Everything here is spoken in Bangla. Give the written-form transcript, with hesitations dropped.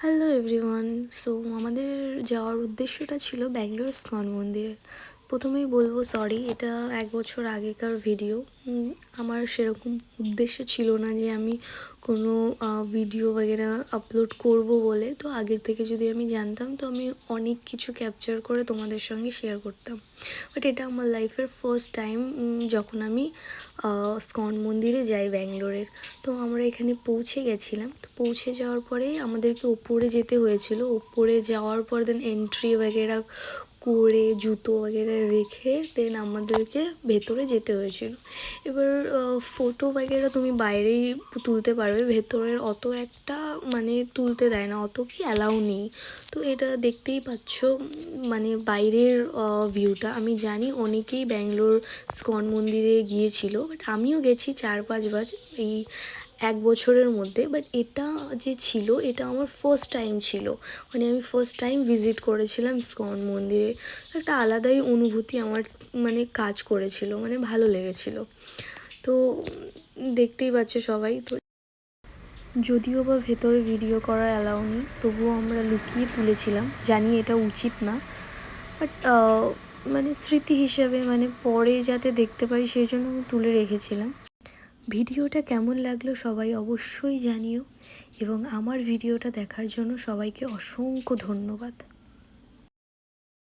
Hello everyone. সো আমাদের যাওয়ার উদ্দেশ্যটা ছিল ব্যাঙ্গালোর ইসকন মন্দিরে। প্রথমেই বলবো সরি, এটা 1 বছর আগেকার ভিডিও। আমার সেরকম উদ্দেশ্য ছিল না যে আমি কোনো ভিডিও বগেরা আপলোড করব বলে। তো আগের থেকে যদি আমি জানতাম তো আমি অনেক কিছু ক্যাপচার করে তোমাদের সঙ্গে শেয়ার করতাম। বাট এটা আমার লাইফের ফার্স্ট টাইম যখন আমি ইসকন মন্দিরে যাই ব্যাঙ্গালোরের। তো আমরা এখানে পৌঁছে গেছিলাম। তো পৌঁছে যাওয়ার পরেই আমাদেরকে ওপরে যেতে হয়েছিল। ওপরে যাওয়ার পর দেন এন্ট্রি বগেরা করে জুতো বগেরা রেখে দেন আমাদেরকে ভেতরে যেতে হয়েছিল। এবার ফটো বগেরা তুমি বাইরেই তুলতে পারবে, ভেতরের অত একটা মানে তুলতে দেয় না, অত কি অ্যালাউ নেই। তো এটা দেখতেই পাচ্ছ মানে বাইরের ভিউটা। আমি জানি অনেকেই ব্যাঙ্গালোর ইসকন মন্দিরে গিয়েছিল, বাট আমিও গেছি 4-5 বার এই 1 বছরের মধ্যে। বাট এটা যে ছিল এটা আমার ফার্স্ট টাইম ছিল, মানে আমি ফার্স্ট টাইম ভিজিট করেছিলাম ইসকন মন্দিরে। একটা আলাদাই অনুভূতি আমার মানে কাজ করেছিল, মানে ভালো লেগেছিল। তো দেখতেই পাচ্ছ সবাই। তো যদিও বা ভেতরে ভিডিও করার অ্যালাউ নেই, তবুও আমরা লুকিয়ে তুলেছিলাম। জানি এটা উচিত না, বাট মানে স্মৃতি হিসাবে মানে পরে যাতে দেখতে পারি সেই জন্য আমি তুলে রেখেছিলাম। ভিডিওটা কেমন লাগলো সবাই অবশ্যই জানিও, এবং আমার ভিডিওটা দেখার জন্য সবাইকে অসংখ্য ধন্যবাদ।